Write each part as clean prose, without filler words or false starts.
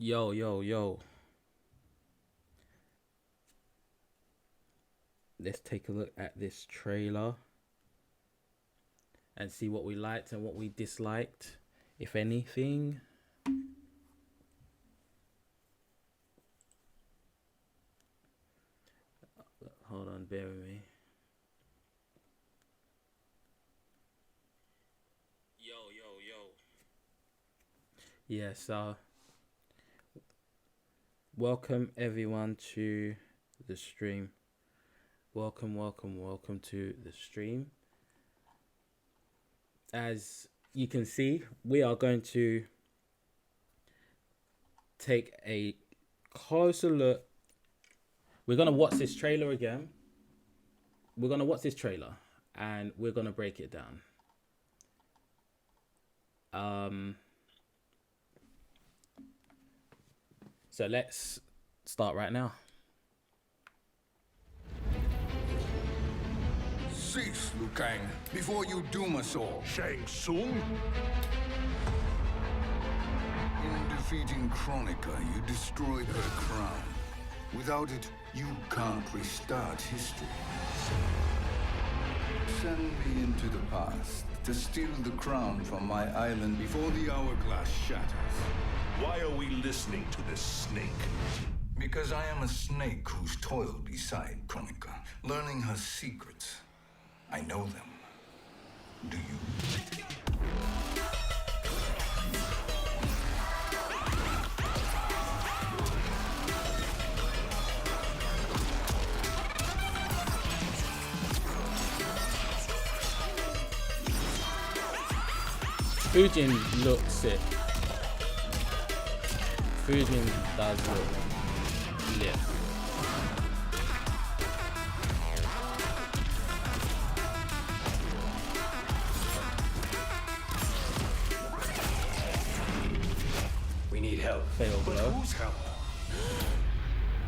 Yo, yo, yo. Let's take a look at this trailer and see what we liked and what we disliked, if anything. Hold on, bear with me. Yo, yo, yo. Yeah, so welcome everyone to the stream. Welcome to the stream. As you can see, we are going to take a closer look. We're going to watch this trailer again. We're going to watch this trailer and we're going to break it down. So let's start right now. Cease, Liu Kang, before you doom us all. Shang Tsung? In defeating Kronika, you destroyed her crown. Without it, you can't restart history. Send me into the past to steal the crown from my island before the hourglass shatters. Why are we listening to this snake? Because I am a snake who's toiled beside Kronika, learning her secrets. I know them. Do you? Fujin looks sick. Fujin does look lit. We need help. Fail But blow. whose help?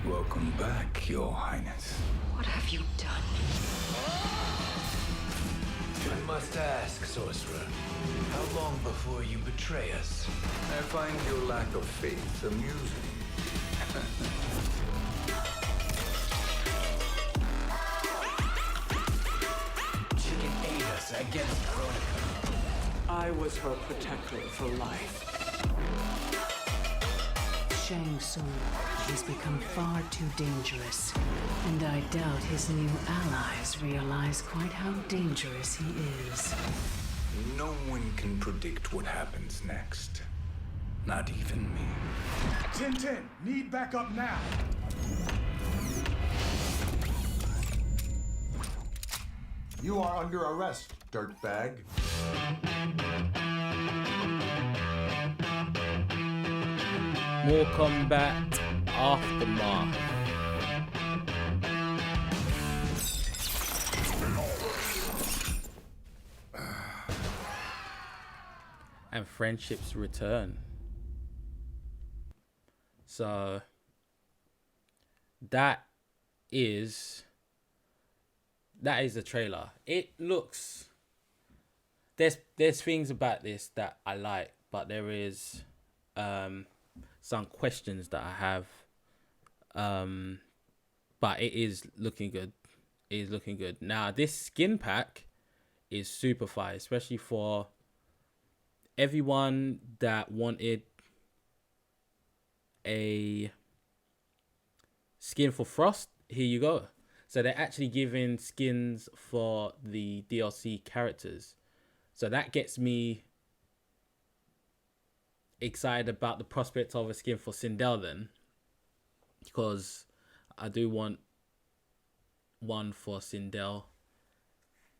Welcome back, Your Highness. What have you done? I must ask, sorcerer, how long before you betray us? I find your lack of faith amusing. She can aid us against Kronika. I was her protector for life. Shang Tsung, he's become far too dangerous. And I doubt his new allies realize quite how dangerous he is. No one can predict what happens next. Not even me. 10-10, need backup now. You are under arrest, dirtbag. More combat aftermath. And friendships return. So that is the trailer. It looks there's things about this that I like, but there is some questions that I have. But it is looking good. It is looking good. Now this skin pack is super fire, especially for everyone that wanted a skin for Frost. Here you go. So they're actually giving skins for the DLC characters. So that gets me excited about the prospect of a skin for Sindel then, because I do want one for Sindel.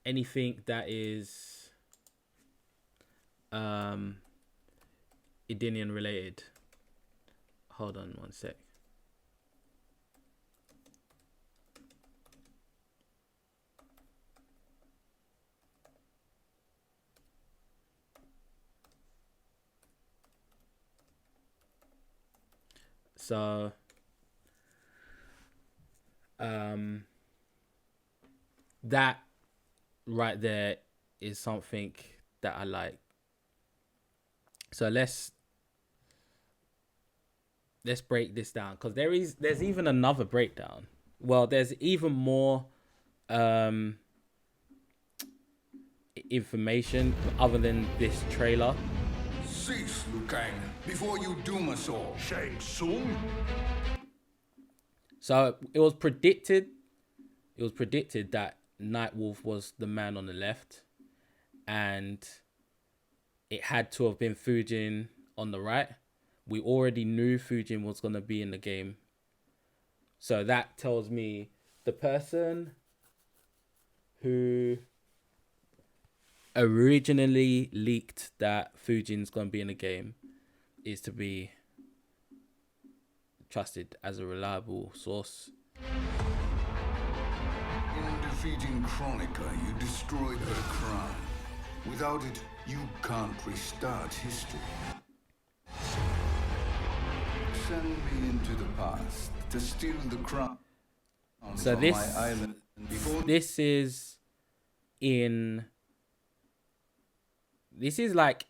Anything that is Edenian related. Hold on one sec. So that right there is something that I like. So let's let's break this down, because there's even another breakdown. Well, there's even more information other than this trailer. Cease, Liu Kang, before you doom us all. Shang Tsung? So it was predicted that Nightwolf was the man on the left, and it had to have been Fujin on the right. We already knew Fujin was going to be in the game. So that tells me the person who originally leaked that Fujin's going to be in the game is to be trusted as a reliable source. In defeating Chronica, you destroyed her crown. Without it, you can't restart history. Send me into the past to steal the crown So from my island before. this is like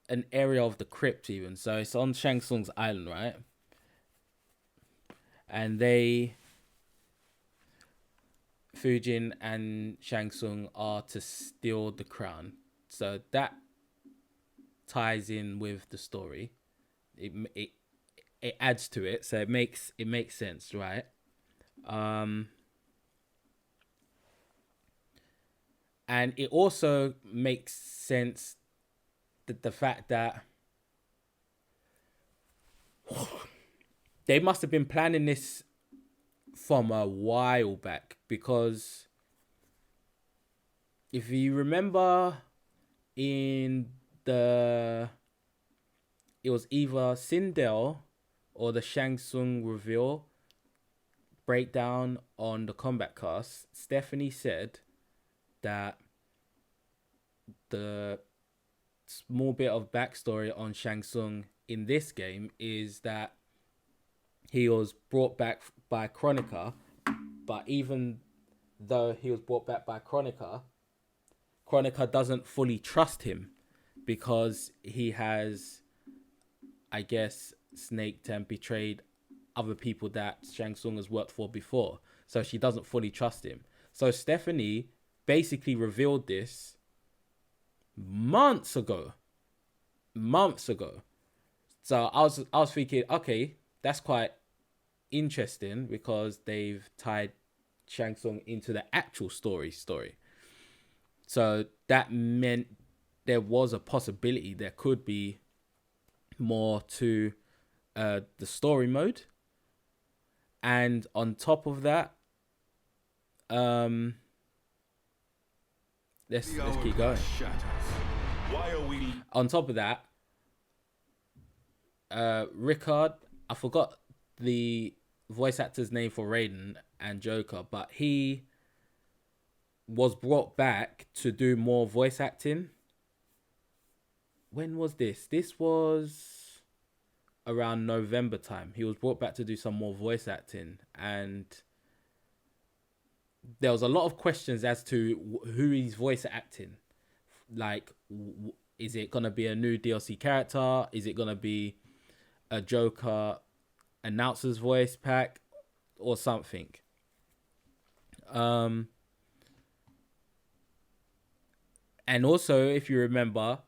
an area of the crypt even. So it's on Shang Tsung's island, right? And Fujin and Shang Tsung are to steal the crown. So that ties in with the story. It adds to it, so it makes sense, right? And it also makes sense that the fact that they must have been planning this from a while back, because if you remember it was either Sindel or the Shang Tsung reveal breakdown on the Combat Cast, Stephanie said that the small bit of backstory on Shang Tsung in this game is that he was brought back by Chronica, but even though he was brought back by Chronica doesn't fully trust him, because he has, I guess, snaked and betrayed other people that Shang Tsung has worked for before. So she doesn't fully trust him. So Stephanie basically revealed this months ago. So I was thinking, okay, that's quite interesting, because they've tied Shang Tsung into the actual story. So that meant there was a possibility there could be more to the story mode. And on top of that, let's keep going. Why are we... On top of that, Rickard, I forgot the voice actor's name for Raiden and Joker, but he was brought back to do more voice acting. When was this? This was around November time. He was brought back to do some more voice acting, and there was a lot of questions as to who he's voice acting. Like, is it gonna be a new DLC character? Is it gonna be a Joker announcer's voice pack or something? And also, if you remember,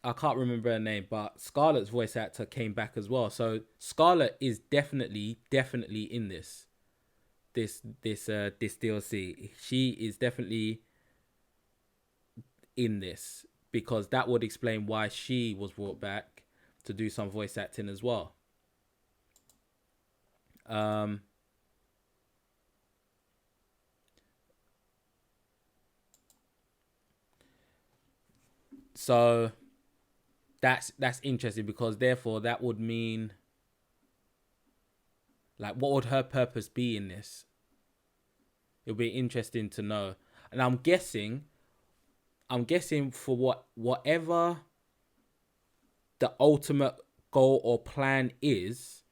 I can't remember her name, but Scarlett's voice actor came back as well. So Scarlett is definitely in this DLC. She is definitely in this, because that would explain why she was brought back to do some voice acting as well. So that's interesting, because therefore that would mean, like, what would her purpose be in this? It'll be interesting to know. And I'm guessing for whatever the ultimate goal or plan is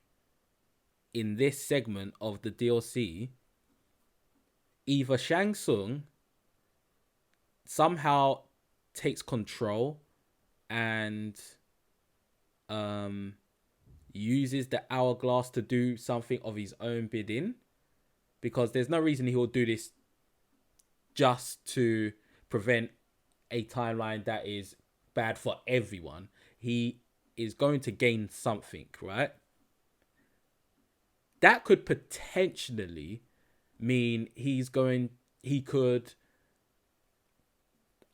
in this segment of the DLC, either Shang Tsung somehow takes control and uses the hourglass to do something of his own bidding, because there's no reason he will do this just to prevent a timeline that is bad for everyone. He is going to gain something, right? That could potentially mean he could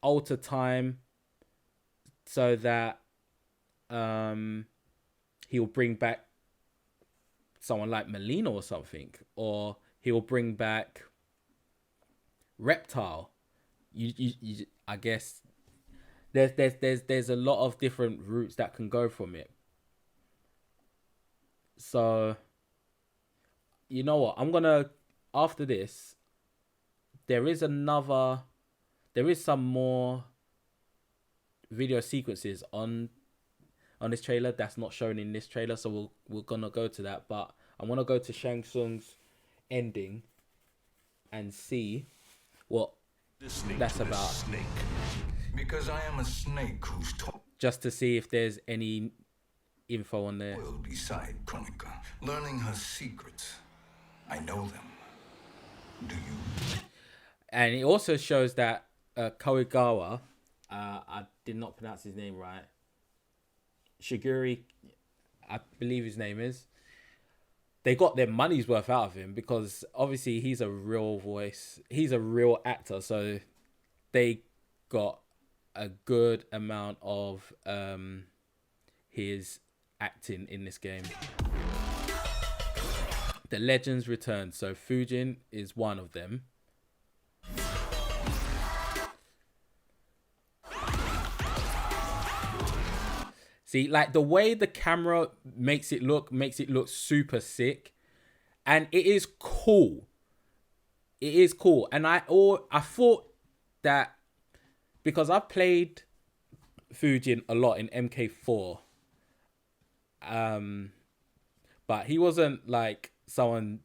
alter time so that he'll bring back someone like Melina or something, or he'll bring back Reptile. I guess there's a lot of different routes that can go from it. So you know what? I'm gonna, after this, there is some more video sequences on this trailer that's not shown in this trailer, so we're gonna go to that. But I want to go to Shang Tsung's ending and see what that's about. Snake. Because I am a snake who's Just to see if there's any info on there. toiled beside Kronika, learning her secrets. I know them. Do you? And it also shows that Koigawa, I did not pronounce his name right, Shiguri, I believe his name is, they got their money's worth out of him, because obviously he's a real voice, he's a real actor, so they got a good amount of his acting in this game. The legends return, so Fujin is one of them. See, like the way the camera makes it look super sick, and it is cool. It is cool, and I thought that because I've played Fujin a lot in MK4, but he wasn't like someone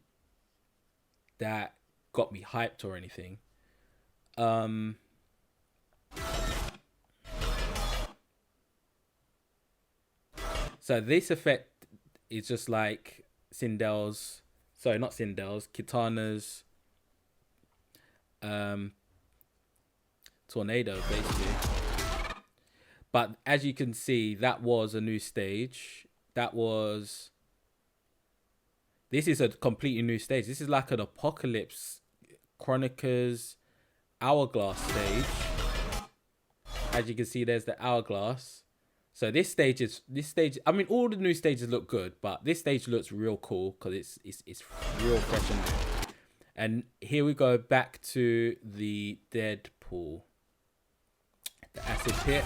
that got me hyped or anything. So this effect is just like Sindel's, sorry, not Sindel's, Kitana's tornado, basically. But as you can see, that was a new stage. This is a completely new stage. This is like an Apocalypse Chronicles Hourglass stage. As you can see, there's the Hourglass. So this stage, I mean, all the new stages look good, but this stage looks real cool because it's real fresh and new. And here we go back to the dead pool, the acid pit.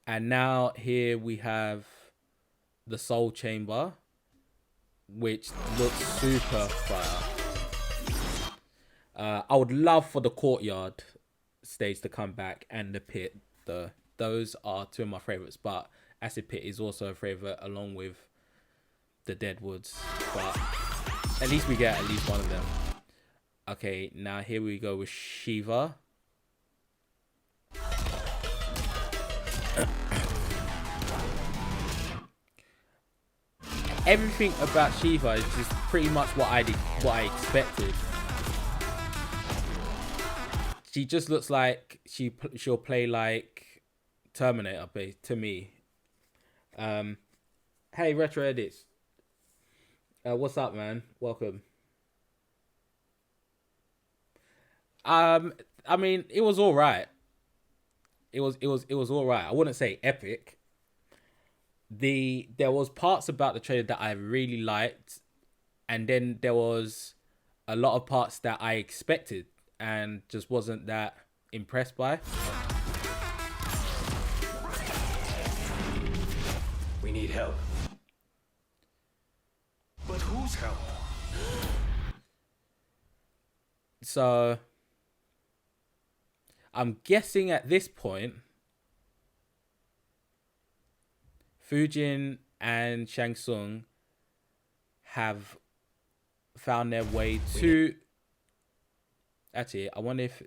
And now here we have the soul chamber, which looks super fire. I would love for the courtyard stage to come back, and the pit. Those are two of my favorites, but acid pit is also a favorite along with the Deadwoods, but at least we get at least one of them. Okay, now here we go with Shiva. Everything about Shiva is just pretty much what I expected. She just looks like she'll play like Terminator to me. Hey, Retro Edits. What's up, man? Welcome. I mean, it was all right. It was all right. I wouldn't say epic. There was parts about the trailer that I really liked, and then there was a lot of parts that I expected and just wasn't that impressed by. We need help. But whose help? So I'm guessing at this point Fujin and Shang Tsung have found their way to... Actually, I wonder if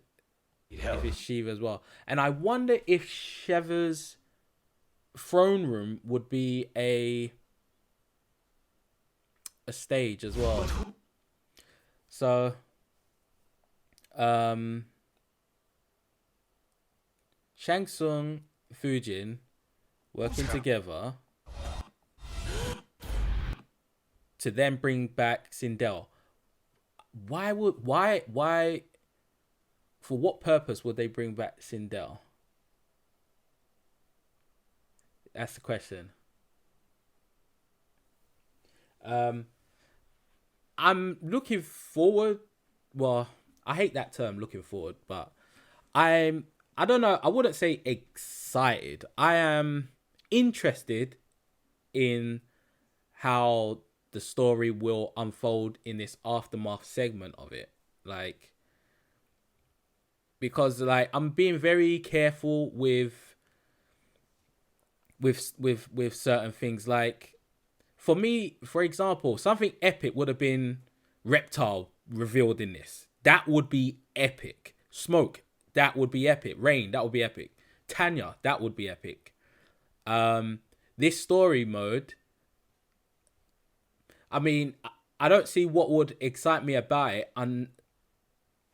it's Shiva as well. And I wonder if Shiva's throne room would be a stage as well. So Shang Tsung, Fujin working together to then bring back Sindel. Why for what purpose would they bring back Sindel? That's the question. I'm looking forward. Well, I hate that term, looking forward, but I don't know. I wouldn't say excited. I am interested in how the story will unfold in this aftermath segment of it. Like, because like I'm being very careful with certain things. Like, for me, for example, something epic would have been Reptile revealed in this. That would be epic. Smoke, that would be epic. Rain, that would be epic. Tanya, that would be epic. This story mode, I mean, I don't see what would excite me about it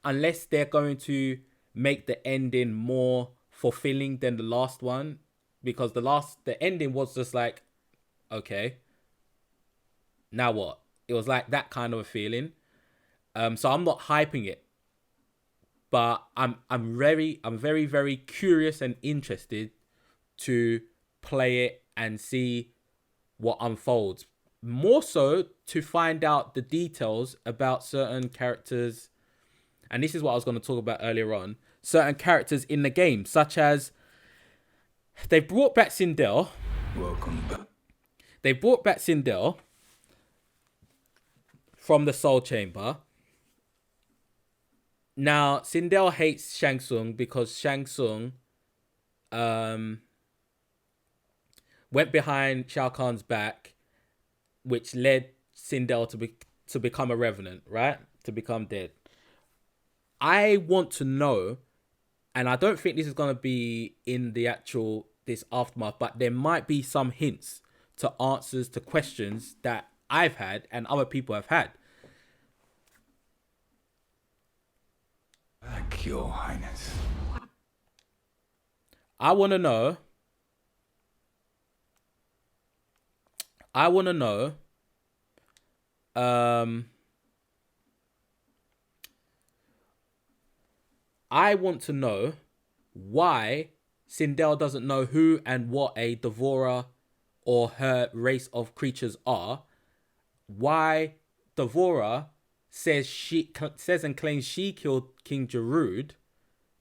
unless they're going to make the ending more fulfilling than the last one. Because the ending was just like, okay, now what? It was like that kind of a feeling. So I'm not hyping it, but I'm very, very curious and interested to play it and see what unfolds. More so to find out the details about certain characters. And this is what I was going to talk about earlier on. Certain characters in the game, such as they brought back Sindel. Welcome back. They brought back Sindel from the Soul Chamber. Now, Sindel hates Shang Tsung because Shang Tsung went behind Shao Kahn's back, which led Sindel to become a revenant, right? To become dead. I want to know, and I don't think this is going to be in this aftermath, but there might be some hints to answers to questions that I've had and other people have had. Back, Your Highness. I want to know. I want to know. Why Sindel doesn't know who and what a Devourer or her race of creatures are. Why Devourer says and claims she killed King Jarud,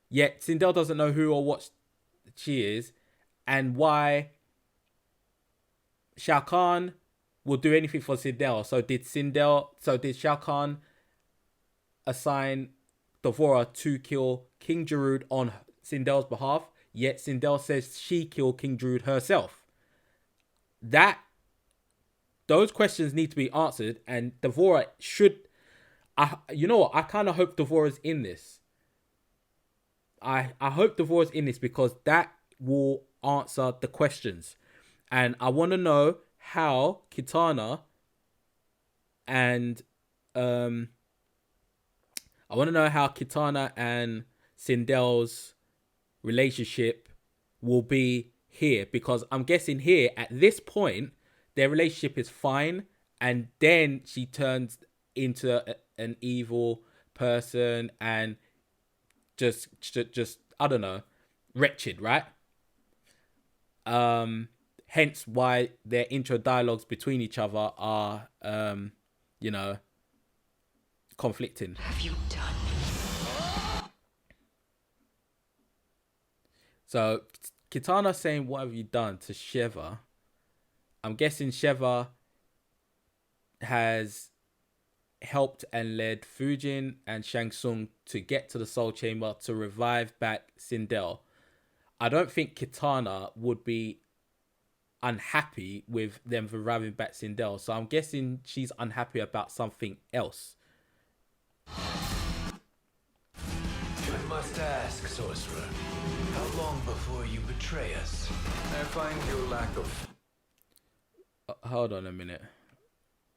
yet Sindel doesn't know who or what she is, and why Shao Kahn will do anything for Sindel. So did Shao Kahn assign Devourer to kill King Jarud on Sindel's behalf, yet Sindel says she killed King Jarud herself? Those questions need to be answered, and Devourer should. You know what? I kind of hope Devourer's in this. I hope Devourer's in this because that will answer the questions, and I want to know how Kitana and Sindel's relationship will be here, because I'm guessing here at this point their relationship is fine, and then she turns into an evil person and just I don't know, wretched, right? Hence why their intro dialogues between each other are conflicting. Have you done? So Kitana saying, "What have you done?" to Sheva. I'm guessing Sheva has helped and led Fujin and Shang Tsung to get to the Soul Chamber to revive back Sindel. I don't think Kitana would be unhappy with them reviving back Sindel, so I'm guessing she's unhappy about something else. I must must ask, sorcerer, how long before you betray us? I find your lack of... Hold on a minute.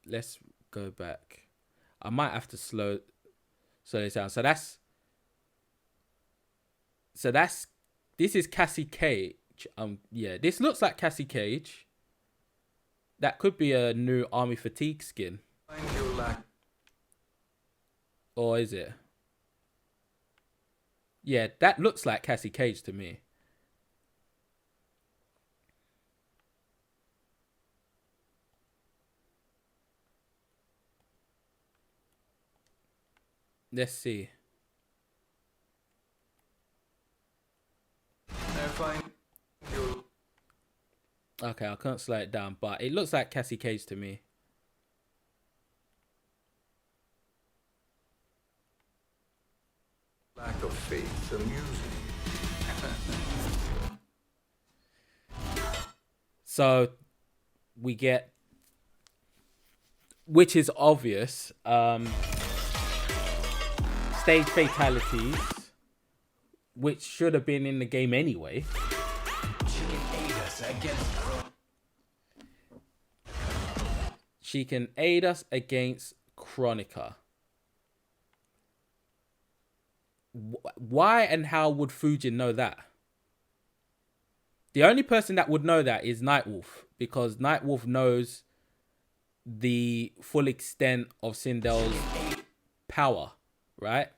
Let's go back. I might have to slow this down. This is Cassie Cage. Yeah, this looks like Cassie Cage. That could be a new Army Fatigue skin. Find your lack... Or is it? Yeah, that looks like Cassie Cage to me. Let's see. I find your... Okay, I can't slow it down, but it looks like Cassie Cage to me. lack of faith amusing. So we get, which is obvious, stage fatalities, which should have been in the game anyway. She can aid us against Chronica. Why and how would Fujin know that? The only person that would know that is Nightwolf, because Nightwolf knows the full extent of Sindel's power, right?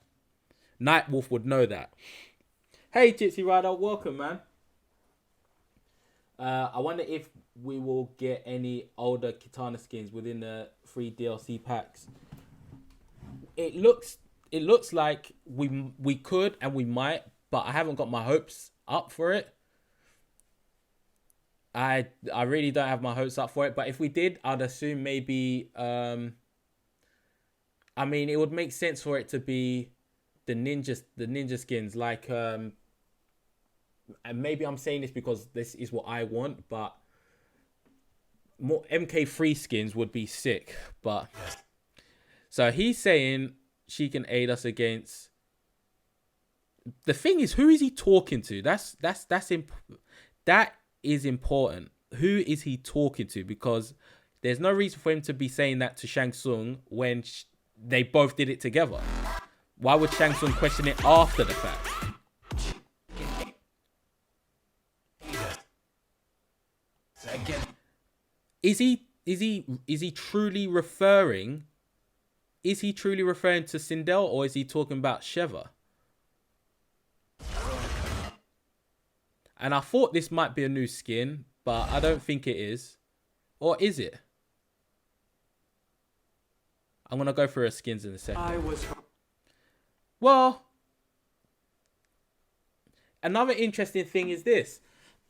Nightwolf would know that. Hey, Gypsy Rider, welcome, man. I wonder if we will get any older Kitana skins within the 3 DLC packs. It looks like we could and we might, but I haven't got my hopes up for it. I really don't have my hopes up for it, but if we did, I'd assume maybe I mean, it would make sense for it to be the ninja skins, like and maybe I'm saying this because this is what I want, but more MK3 skins would be sick. But so he's saying she can aid us against. The thing is, who is he talking to? That is important. Who is he talking to? Because there's no reason for him to be saying that to Shang Tsung when they both did it together. Why would Shang Tsung question it after the fact? Is he truly referring? Is he truly referring to Sindel, or is he talking about Sheva? And I thought this might be a new skin, but I don't think it is. Or is it? I'm going to go through her skins in a second. Well, another interesting thing is this.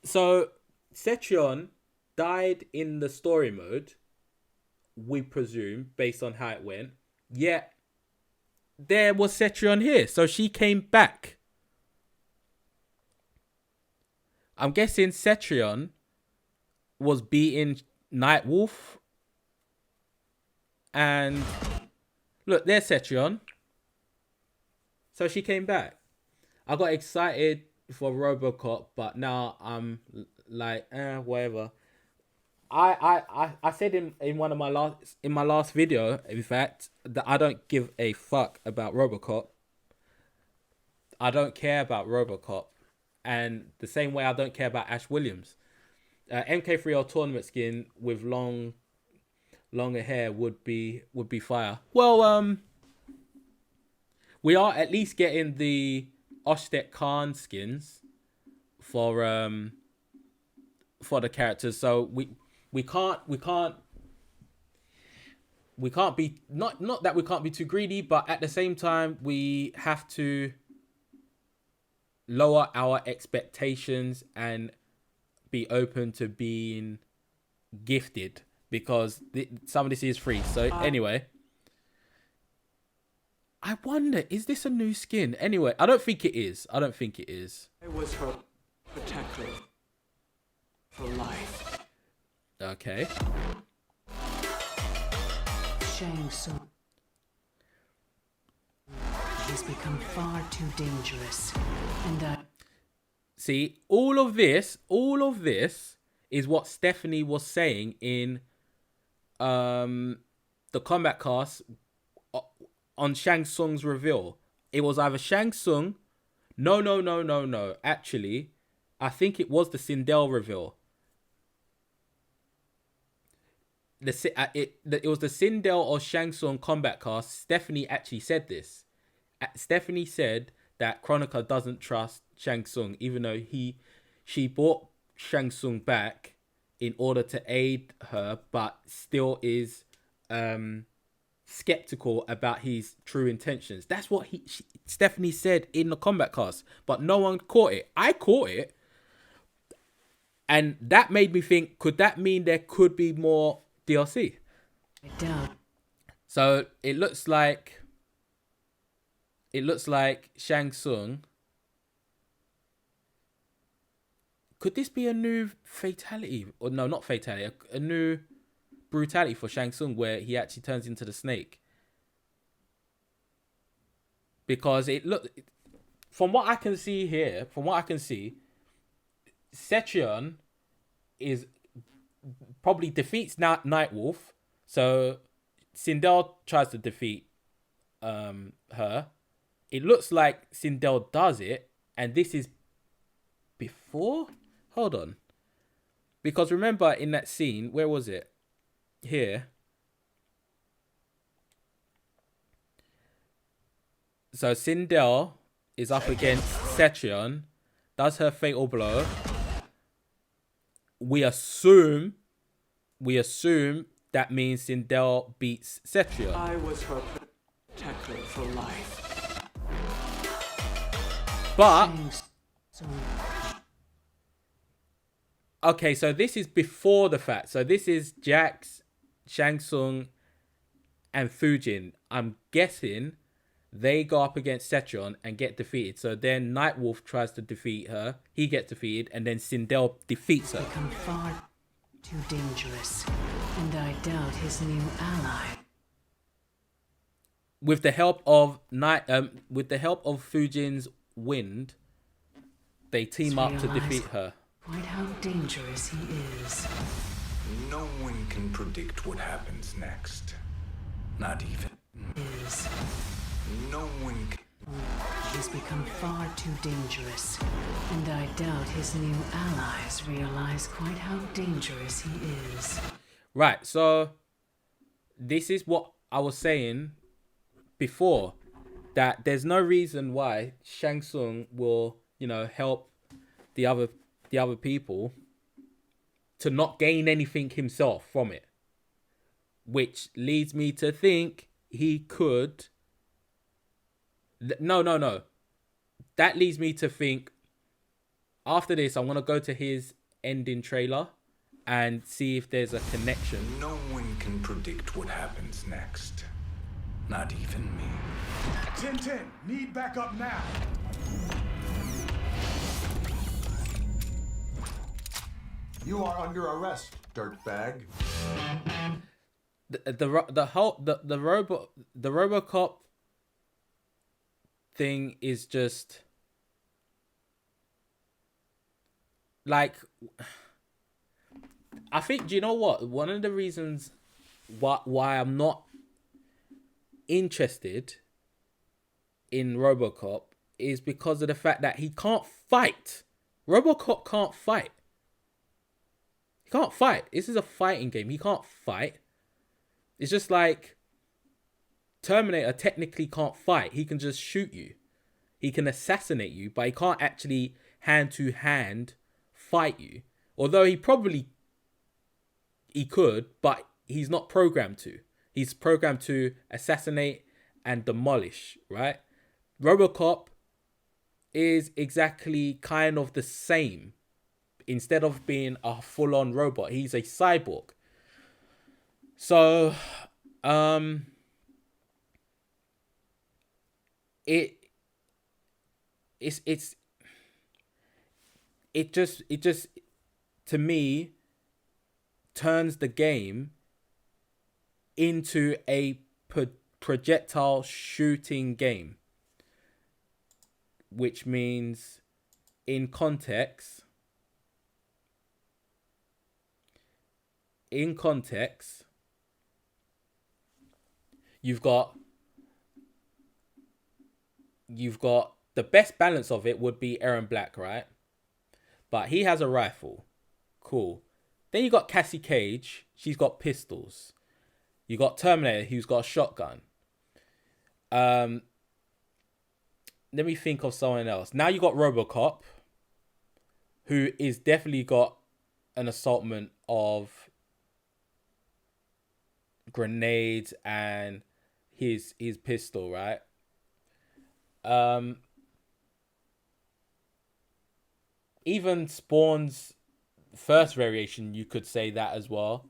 So, Cetrion died in the story mode, we presume, based on how it went. Yet, there was Cetrion here. So, she came back. I'm guessing Cetrion was beating Nightwolf. And look, there's Cetrion. So she came back. I got excited for RoboCop, but now I'm like, whatever. I said in one of my last video, in fact, that I don't give a fuck about RoboCop. I don't care about RoboCop. And the same way I don't care about Ash Williams. MK3 tournament skin with longer hair would be fire. Well, we are at least getting the Oshtek Khan skins for the characters. So we can't be not that we can't be too greedy, but at the same time we have to lower our expectations and be open to being gifted, because some of this is free. So anyway, I wonder, is this a new skin? Anyway, I don't think it is. I was her protector for life. Okay. Shang Tsung. He He's become far too dangerous. And I... See, all of this is what Stephanie was saying in the combat cast on Shang Tsung's reveal. It was either Shang Tsung. No. Actually, I think it was the Sindel reveal. It was the Sindel or Shang Tsung combat cast. Stephanie actually said this. Stephanie said that Kronika doesn't trust Shang Tsung, even though she brought Shang Tsung back in order to aid her, but still is skeptical about his true intentions. That's what Stephanie said in the combat cast, but no one caught it. I caught it, and that made me think: could that mean there could be more DLC? I doubt. So it looks like Shang Tsung. Could this be a new fatality? Or no, not fatality. A new brutality for Shang Tsung where he actually turns into the snake. Because it look, from what I can see here, Secheon is probably defeats Nightwolf. So Sindel tries to defeat her. It looks like Sindel does it, and this is before. Hold on, because remember in that scene, where was it? Here. So Sindel is up against Secheon, does her fatal blow. We assume that means Sindel beats Secheon. I was her protector for life. But So, okay, so this is before the fact. So this is Jax, Shang Tsung, and Fujin. I'm guessing they go up against Secheon and get defeated. So then Nightwolf tries to defeat her. He gets defeated, and then Sindel defeats her. become far too dangerous. And I doubt his new ally. With the help of Fujin's wind, they team up to defeat her. Quite how dangerous he is. No one can predict what happens next. Not even. Is. No one can. He's become far too dangerous. And I doubt his new allies realize quite how dangerous he is. Right, so this is what I was saying before, that there's no reason why Shang Tsung will, help the other people to not gain anything himself from it. Which leads me to think he could... No. That leads me to think, after this, I'm going to go to his ending trailer and see if there's a connection. No one can predict what happens next. Not even me. 10-10, need backup now. You are under arrest, dirtbag. The RoboCop thing is just like, I think, do you know what? One of the reasons why I'm not interested in RoboCop is because of the fact that he can't fight. RoboCop can't fight. He can't fight. This is a fighting game. He can't fight. It's just like Terminator technically can't fight. He can just shoot you. He can assassinate you, but he can't actually hand-to-hand fight you. Although he could, but he's not programmed to. He's programmed to assassinate and demolish, right? RoboCop is exactly kind of the same. Instead of being a full-on robot, he's a cyborg. So, it just to me turns the game into a projectile shooting game. which means in context, you've got the best balance of it would be Aaron Black, right? But he has a rifle. Cool. Then you got Cassie Cage. She's got pistols. You got Terminator, who's got a shotgun. Let me think of someone else. Now you got RoboCop, who is definitely got an assortment of grenades and his pistol, right? Even Spawn's first variation, you could say that as well.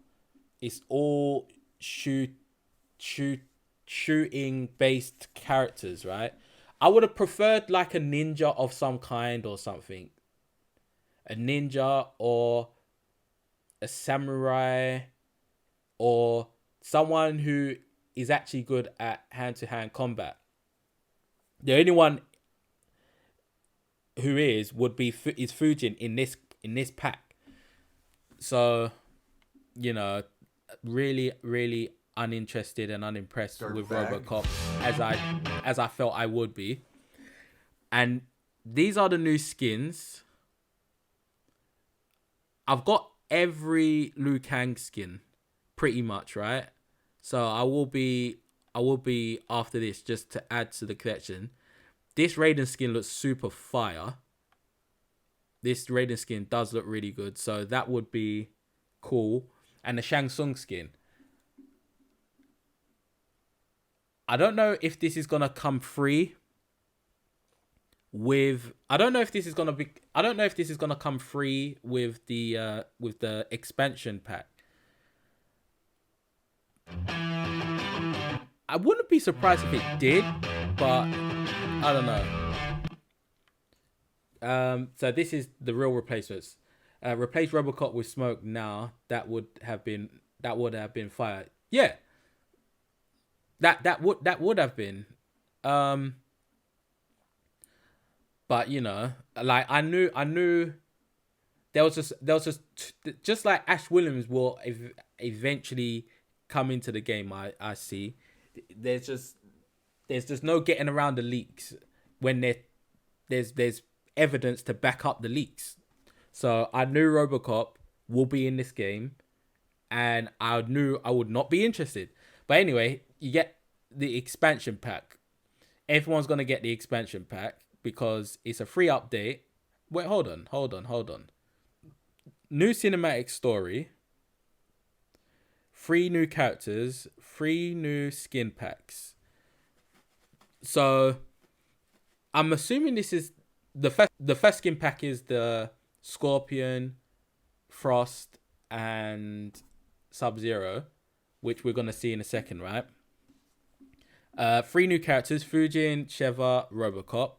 It's all shooting based characters, right? I would have preferred like a ninja of some kind or something. A ninja or a samurai or someone who is actually good at hand-to-hand combat. The only one who is Fujin in this pack. So, you know, really, really uninterested and unimpressed with RoboCop as I felt I would be. And these are the new skins. I've got every Liu Kang skin pretty much, right? So I will be after this just to add to the collection. This Raiden skin looks super fire. This Raiden skin does look really good, so that would be cool. And the Shang Tsung skin. I don't know if this is gonna come free with. I don't know if this is gonna come free with the expansion pack. I wouldn't be surprised if it did, but I don't know. So this is the real replacements. Replace RoboCop with Smoke now. That would have been fire. Yeah. That would have been. But you know, like I knew there was just like Ash Williams will eventually come into the game. I see. There's just no getting around the leaks when there's evidence to back up the leaks. So I knew RoboCop will be in this game, and I knew I would not be interested. But anyway, you get the expansion pack. Everyone's gonna get the expansion pack because it's a free update. Wait, hold on. New cinematic story. 3 new characters, 3 new skin packs. So I'm assuming this is the first skin pack is the Scorpion, Frost, and Sub-Zero, which we're gonna see in a second, right? 3 new characters: Fujin, Sheva, RoboCop.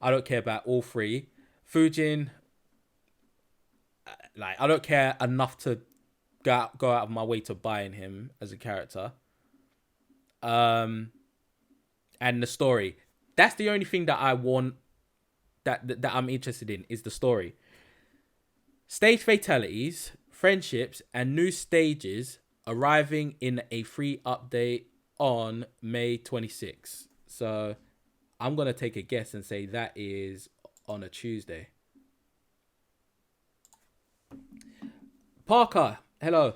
I don't care about all 3. Fujin, like I don't care enough to go out of my way to buying him as a character. And the story. That's the only thing that I want, that I'm interested in, is the story. Stage fatalities, friendships, and new stages arriving in a free update on May 26th. So I'm going to take a guess and say that is on a Tuesday. Parker, hello.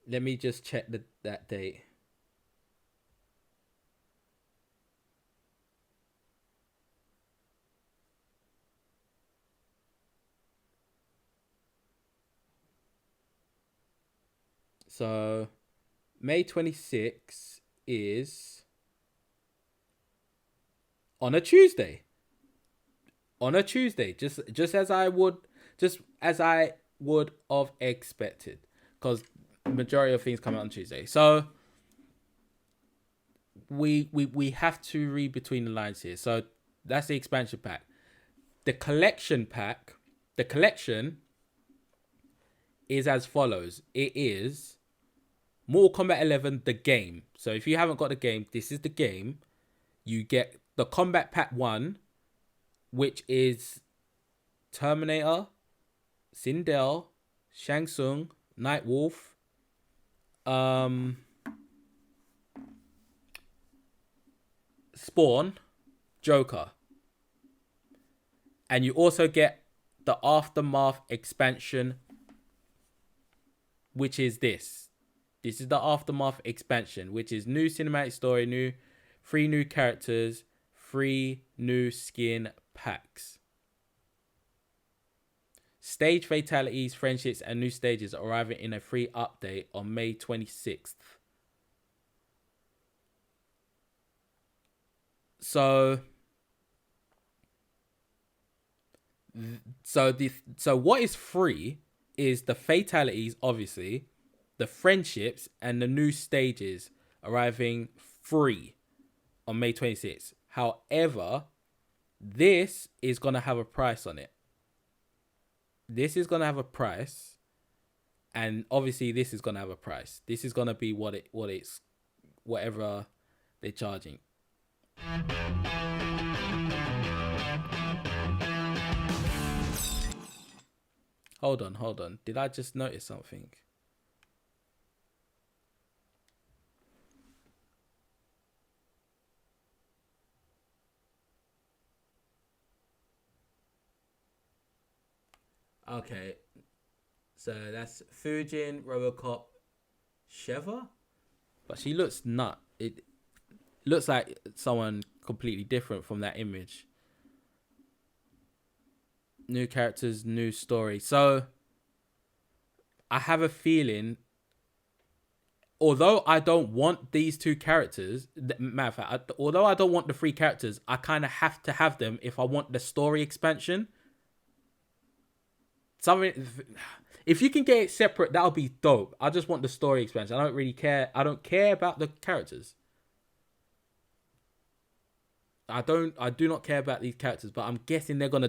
Let me just check that date. So May 26th is on a Tuesday. Just as I would have expected, because majority of things come out on Tuesday. So we have to read between the lines here. So that's the expansion pack. The collection pack, is as follows. It is Mortal Kombat 11, the game. So if you haven't got the game, this is the game. You get the Combat Pack 1, which is Terminator, Sindel, Shang Tsung, Nightwolf, Spawn, Joker. And you also get the Aftermath expansion, which is this. This is the Aftermath expansion, which is new cinematic story, 3 new characters, 3 new skin packs. Stage fatalities, friendships, and new stages arriving in a free update on May 26th. So what is free is the fatalities, obviously, the friendships, and the new stages arriving free on May 26th. However, this is going to have a price on it. This is going to have a price, and obviously this is going to have a price. This is going to be whatever they're charging. Hold on. Did I just notice something? Okay, so that's Fujin Robocop Sheva, but she looks nut. It looks like someone completely different from that image. New characters, new story. So I have a feeling, although I don't want these 2 characters, matter of fact, although I don't want the 3 characters, I kind of have to have them if I want the story expansion. Something, if you can get it separate, that'll be dope. I just want the story expansion. I don't really care. I don't care about the characters. I do not care about these characters, but I'm guessing they're gonna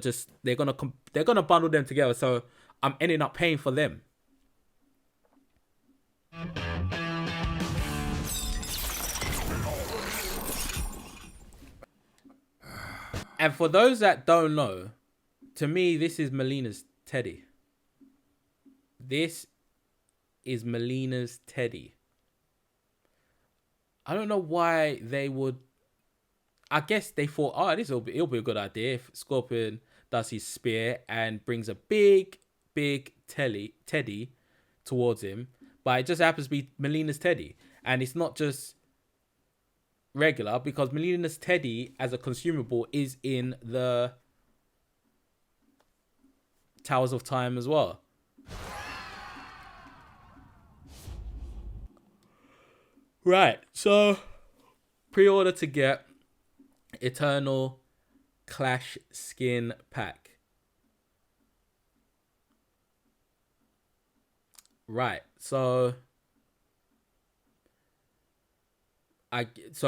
bundle them together. So I'm ending up paying for them. And for those that don't know, to me, this is Melina's Teddy. This is Melina's Teddy. I don't know why they would. I guess they thought, oh, it'll be a good idea if Scorpion does his spear and brings a big Teddy towards him. But it just happens to be Melina's Teddy. And it's not just regular, because Melina's Teddy as a consumable is in the Towers of Time as well. Right, so pre-order to get Eternal Clash skin pack. Right, so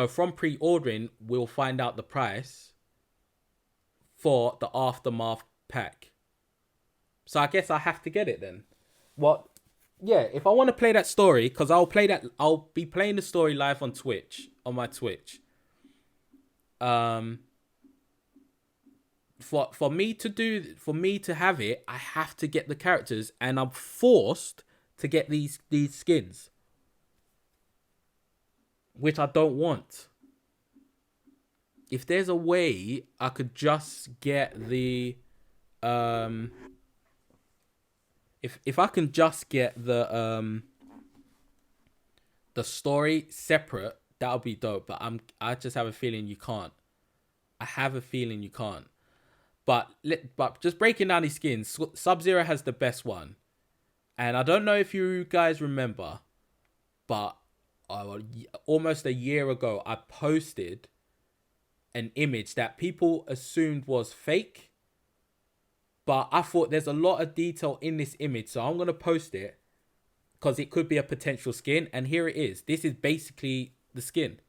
from pre-ordering, we'll find out the price for the Aftermath pack. So I guess I have to get it then. What? Yeah, if I want to play that story, because I'll be playing the story live on Twitch, on my Twitch. For me to have it, I have to get the characters, and I'm forced to get these skins, which I don't want. If there's a way I could just get the if I can just get the story separate, that'll be dope. But I just have a feeling you can't. I have a feeling you can't. But just breaking down these skins, Sub-Zero has the best one. And I don't know if you guys remember, but almost a year ago, I posted an image that people assumed was fake. But I thought there's a lot of detail in this image, so I'm going to post it because it could be a potential skin. And here it is. This is basically the skin.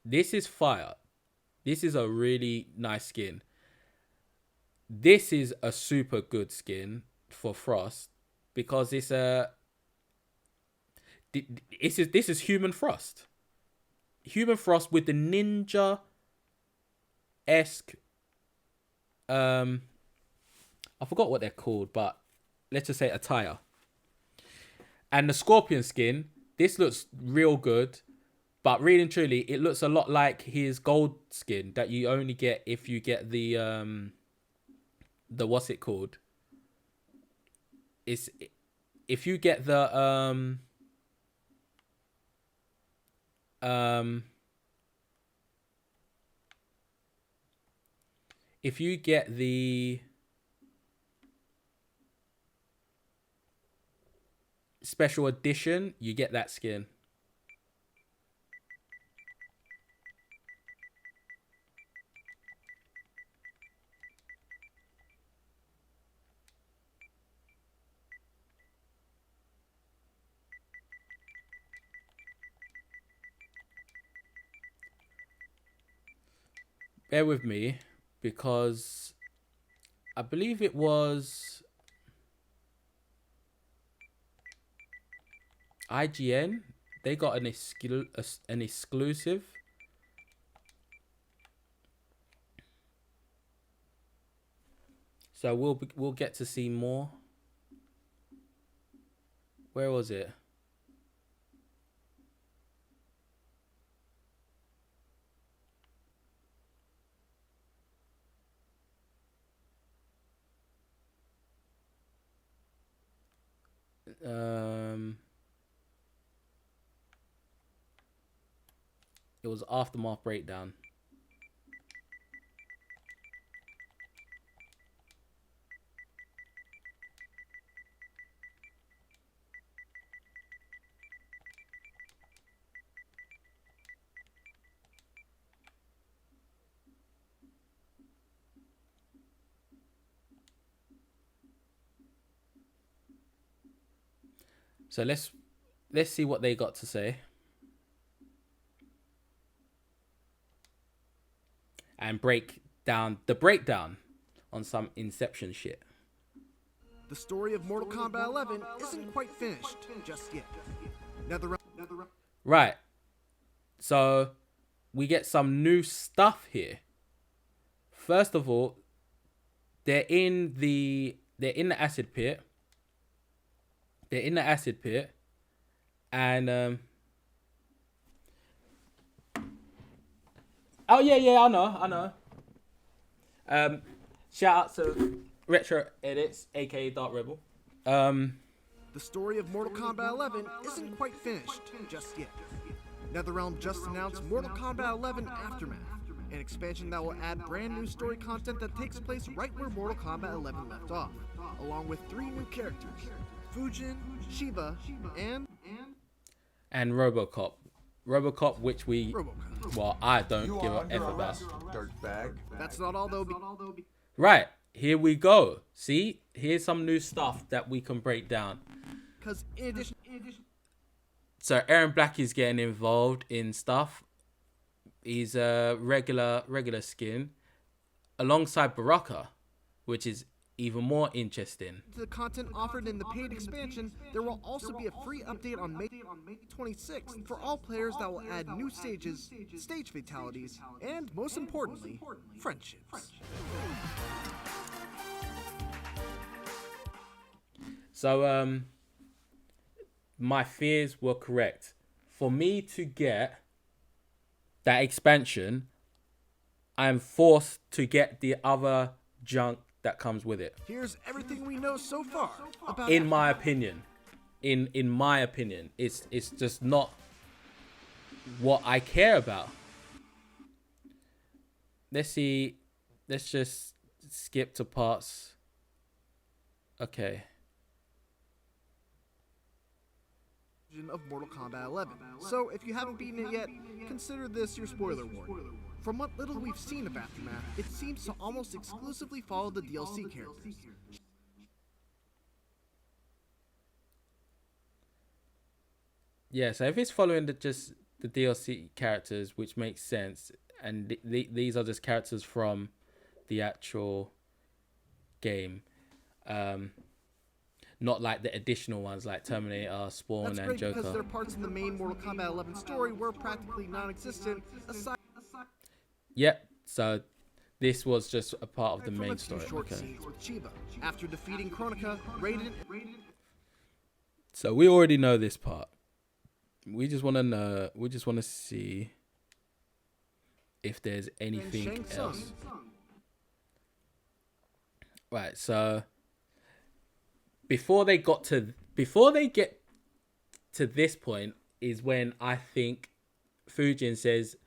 This is fire. This is a really nice skin. This is a super good skin for Frost because it's a... This is Human Frost. Human Frost with the ninja esque. I forgot what they're called, but let's just say attire. And the Scorpion skin. This looks real good, but really and truly, it looks a lot like his gold skin that you only get if you get the what's it called? It's if you get the if you get the special edition, you get that skin. Bear with me, because I believe it was IGN. They got an exclusive. So we'll get to see more. Where was it? It was Aftermath Breakdown. So let's see what they got to say. And break down the breakdown on some Inception shit. The story of Mortal Kombat 11 isn't quite finished just yet. Right. So we get some new stuff here. First of all, they're in the acid pit. They're in the acid pit, and oh yeah, I know. Shout out to Retro Edits, aka Dark Rebel. The story of Mortal Kombat 11 isn't quite finished just yet. NetherRealm just announced Mortal Kombat 11 Aftermath, an expansion that will add brand new story content that takes place right where Mortal Kombat 11 left off, along with 3 new characters: Fujin, Shiva, and RoboCop. RoboCop, which we well, I don't You give are a under f about. arrest, dirtbag. that's not all though. Right, here we go. See, here's some new stuff that we can break down. Because in addition, So Aaron Black is getting involved in stuff. He's a regular skin alongside Baraka, which is even more interesting. to the content offered in the paid expansion, there will also be a free update on May 26th for all players that will add new stages, stage fatalities, and most importantly, friendships. So my fears were correct. For me to get that expansion, I'm forced to get the other junk that comes with it. Here's everything we know so far about In my opinion, in my opinion, it's just not what I care about. Let's see. Let's just skip to parts. Okay. of Mortal Kombat 11. So if you haven't beaten it yet, consider this your spoiler warning. From what little we've seen of Aftermath, it seems to almost exclusively follow the DLC characters. Yeah, so if it's following just the DLC characters, which makes sense, and these are just characters from the actual game, not like the additional ones like Terminator, Spawn, That's and great because Joker. there are parts in the main Mortal Kombat 11 story were practically non-existent, aside Yep. So this was just a part of the from main a few story. short Okay. scenes with Chiba. After defeating Kronika, Raiden So we already know this part. We just want to know. We just want to see if there's and anything Shang Tsung. else. Right. So before they get to this point is when I think Fujin says,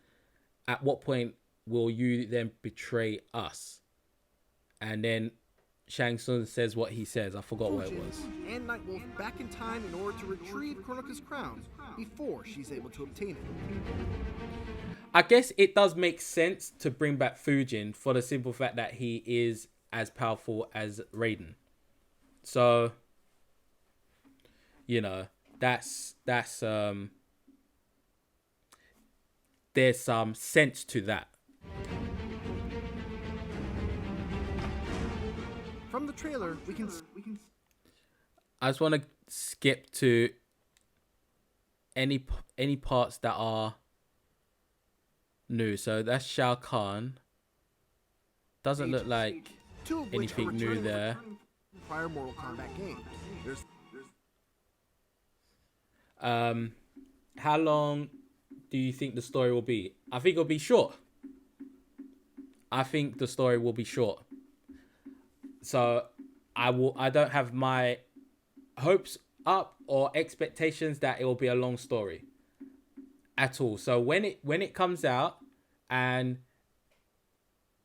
"At what point will you then betray us?" And then Shang Tsung says what he says. I forgot what it Fujin was. and Nightwolf back in time in order to retrieve Kronika's crown before she's able to obtain it. I guess it does make sense to bring back Fujin for the simple fact that he is as powerful as Raiden. So, you know, that's there's some sense to that. From the trailer, we can I just want to skip to any parts that are new. So that's Shao Kahn. Doesn't look like two of which are anything new returning there. from prior Mortal Kombat games. There's How long do you think the story will be? I think it'll be short. I think the story will be short. So I don't have my hopes up or expectations that it will be a long story at all. So when it comes out and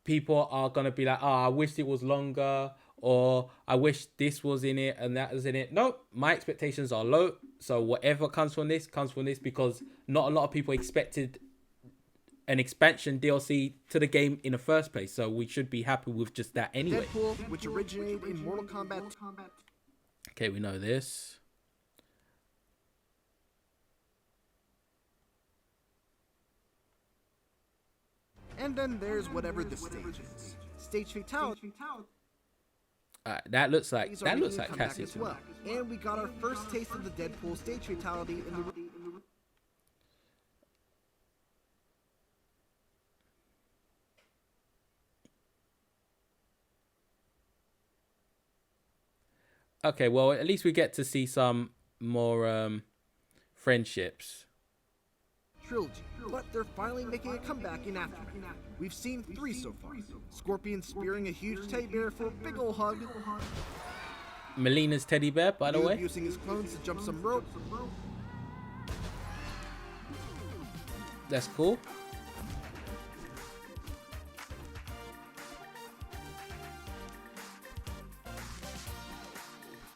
people are gonna be like, "Oh, I wish it was longer," or "I wish this was in it and that was in it." Nope, my expectations are low. So whatever comes from this because not a lot of people expected an expansion DLC to the game in the first place. So we should be happy with just that anyway. Deadpool, which originated in Mortal Kombat. Okay, we know this. And then there's whatever the stage is. Stage Fatality. That looks like These are making a Cassie comeback to as me. well. And we got our first taste of the Deadpool stage fatality in the. Okay, well, at least we get to see some more friendships. Trilogy, but they're finally making a comeback in Aftermath. We've seen 3 so far. Scorpion spearing a huge teddy bear for a big ol' hug. Melina's teddy bear, by the Noob way. using his clones to jump some rope. That's cool.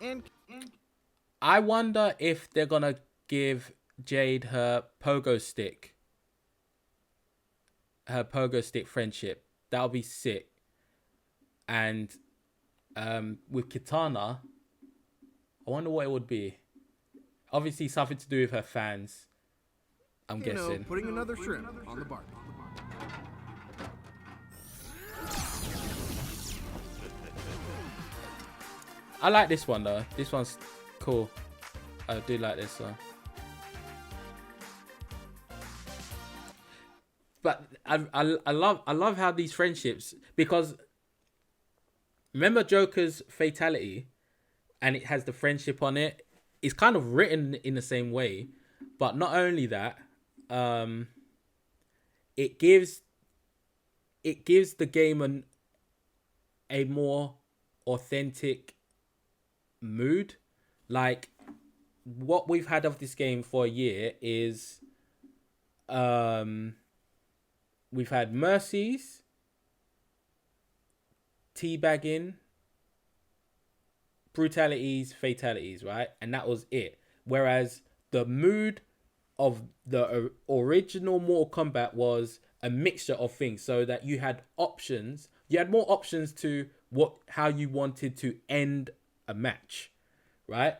And I wonder if they're gonna give Jade her pogo stick friendship. That'll be sick. And with Kitana, I wonder what it would be. Obviously something to do with her fans, I'm you know, guessing. putting another shrimp on the Barbie. I like this one though. This one's cool. I do like this one. But I love how these friendships, because remember Joker's fatality and it has the friendship on it. It's kind of written in the same way, but not only that, it gives the game a more authentic mood. Like what we've had of this game for a year is we've had mercies, teabagging, brutalities, fatalities, right? And that was it. Whereas the mood of the original Mortal Kombat was a mixture of things, so that you had options. You had more options to how you wanted to end a match, right?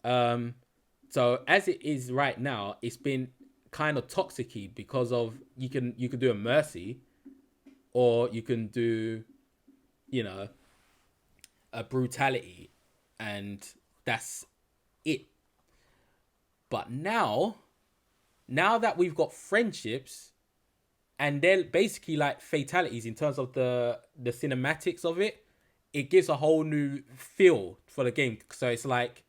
So as it is right now, it's been kind of toxic-y because of you can do a mercy, or you can do, you know, a brutality, and that's it. But now that we've got friendships, and they're basically like fatalities in terms of the cinematics of it, it gives a whole new feel for the game. So it's like,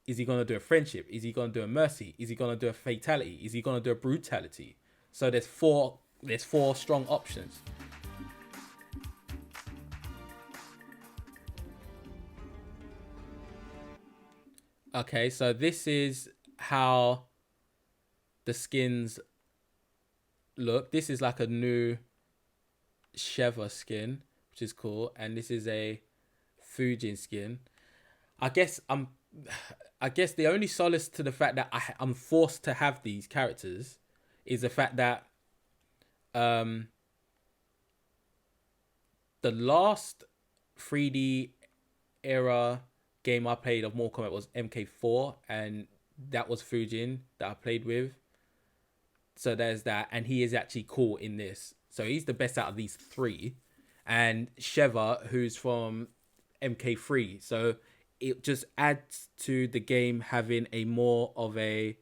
is he gonna do a friendship? Is he gonna do a mercy? Is he gonna do a fatality? Is he gonna do a brutality? So there's four strong options. Okay, so this is how the skins look. This is like a new Sheva skin, which is cool, and this is a Fujin skin. I guess the only solace to the fact that I'm forced to have these characters is the fact that the last 3D era game I played of Mortal Kombat was MK4, and that was Fujin that I played with. So there's that, and he is actually cool in this. So he's the best out of these three, and Sheva, who's from MK3. So it just adds to the game having a more of a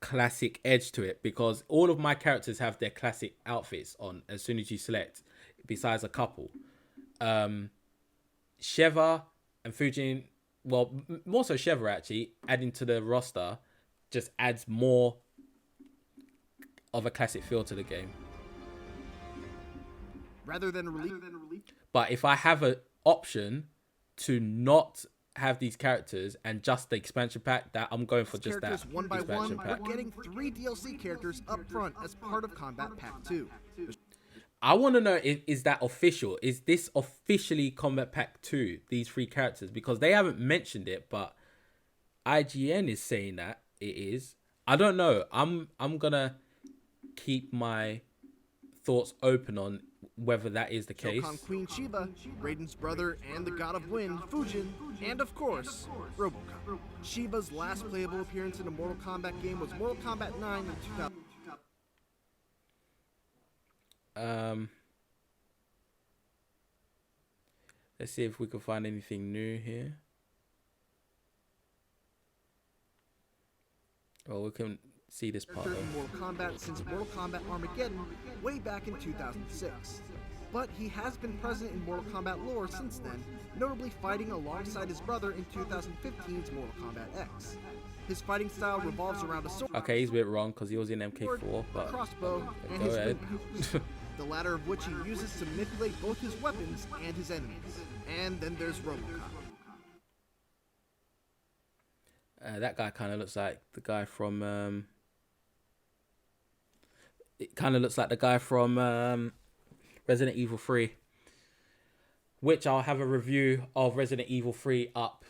classic edge to it, because all of my characters have their classic outfits on as soon as you select, besides a couple. Sheva and Fujin, well, more so Sheva actually, adding to the roster just adds more of a classic feel to the game. Rather than release. But if I have an option to not have these characters and just the expansion pack, that I'm going for just that One by expansion one, pack. we're getting 3 DLC characters up front as part of Combat Pack 2. I want to know, is that official? Is this officially Combat Pack 2, these 3 characters? Because they haven't mentioned it, but IGN is saying that it is. I don't know. I'm gonna keep my thoughts open on whether that is the case. Shokon Queen Shiva, Raiden's brother and the god of wind, Fujin, and of course, RoboCop. Shiva's last playable appearance in a Mortal Kombat game was Mortal Kombat 9 in 2000. Let's see if we can find anything new here. Well, we can see this part. In Mortal Kombat since Mortal Kombat Armageddon way back in 2006. But he has been present in Mortal Kombat lore since then, notably fighting alongside his brother in 2015's Mortal Kombat X. His fighting style revolves around a sword. Okay, he's a bit wrong because he was in MK4, but crossbow and go his ahead. moves, the latter of which he uses to manipulate both his weapons and his enemies. And then there's RoboCop. That guy kind of looks like the guy from. It kind of looks like the guy from Resident Evil 3, which I'll have a review of Resident Evil 3 up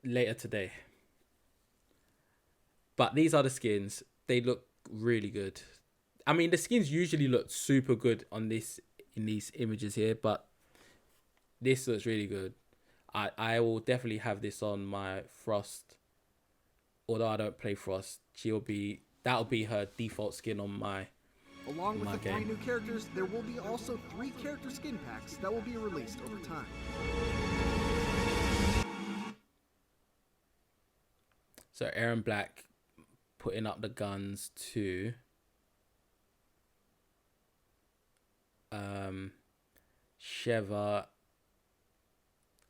later today. But these are the skins. They look really good. I mean, the skins usually look super good on this in these images here, but this looks really good. I will definitely have this on my Frost. Although I don't play Frost, that'll be her default skin on my. Along with the game. 3 new characters, there will be also 3 character skin packs that will be released over time. So Aaron Black putting up the guns to Sheva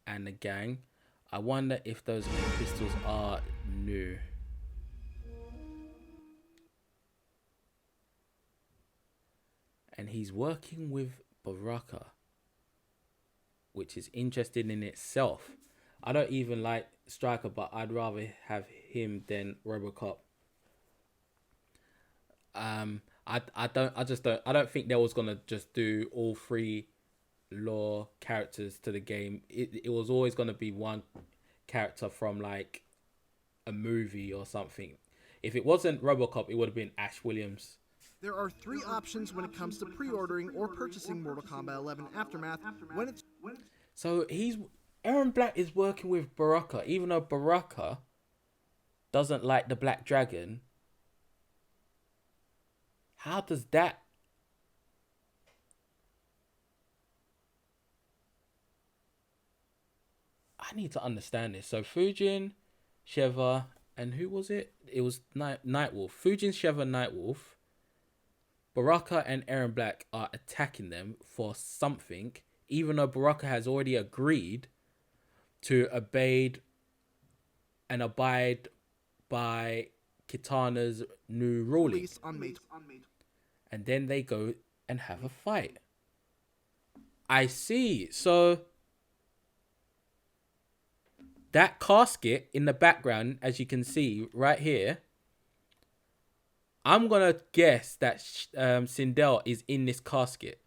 and the gang. I wonder if those pistols are new. And he's working with Baraka, which is interesting in itself. I don't even like Striker, but I'd rather have him than RoboCop. I don't think they was gonna just do all 3 lore characters to the game. It was always gonna be one character from like a movie or something. If it wasn't RoboCop, it would have been Ash Williams. There are 3 options when it comes to pre-ordering or purchasing Mortal Kombat 11 Aftermath when it's... So Aaron Black is working with Baraka, even though Baraka doesn't like the Black Dragon. How does that... I need to understand this. So Fujin, Sheva, and who was it? It was Nightwolf. Fujin, Sheva, Nightwolf. Baraka and Aaron Black are attacking them for something, even though Baraka has already agreed to abide by Kitana's new ruling. Release on May. And then they go and have a fight. I see. So that casket in the background, as you can see right here, I'm going to guess that Sindel is in this casket.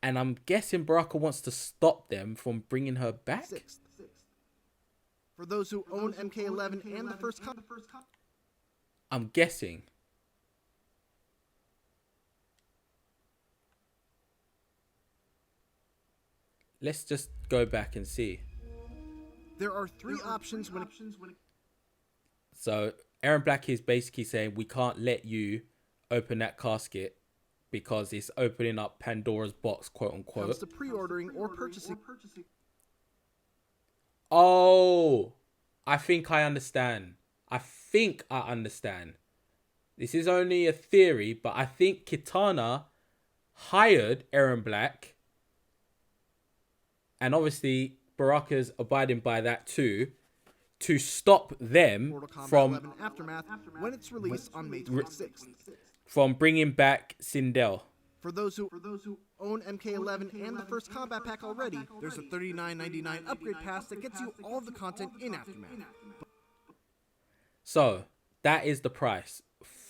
And I'm guessing Baraka wants to stop them from bringing her back. Sixth. For those who own MK11 and the first I'm guessing. Let's just go back and see. There are three options when So Aaron Black is basically saying we can't let you open that casket because it's opening up Pandora's box, quote unquote. comes to pre-ordering or purchasing. Oh, I think I understand. This is only a theory, but I think Kitana hired Aaron Black, and obviously Baraka's abiding by that too, to stop them Mortal Kombat from 11 Aftermath when it's released on May 26th. from bringing back Sindel. For those who own MK11 and the first combat pack already, there's a $39.99 upgrade pass that gets you all of the content in Aftermath. So that is the price.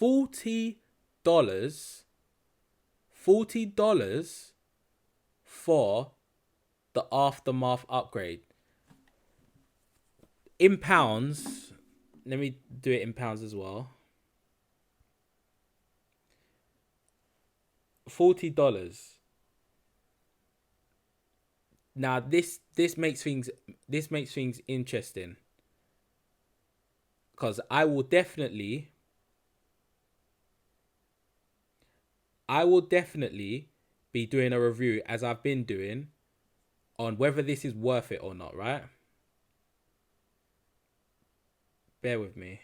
$40 for the Aftermath upgrade. In pounds, let me do it in pounds as well. $40. Now this makes things interesting, because I will definitely be doing a review, as I've been doing, on whether this is worth it or not, right? Bear with me.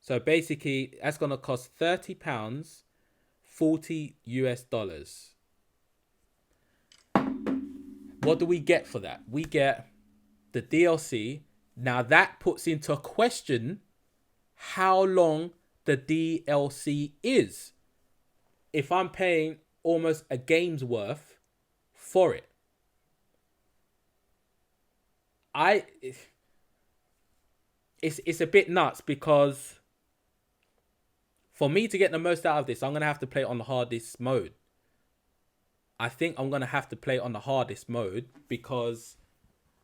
So basically, that's going to cost £30, $40. What do we get for that? We get the DLC. Now that puts into question how long the DLC is. If I'm paying almost a game's worth for it. It's a bit nuts, because for me to get the most out of this, I'm going to have to play it on the hardest mode. I think I'm going to have to play it on the hardest mode, because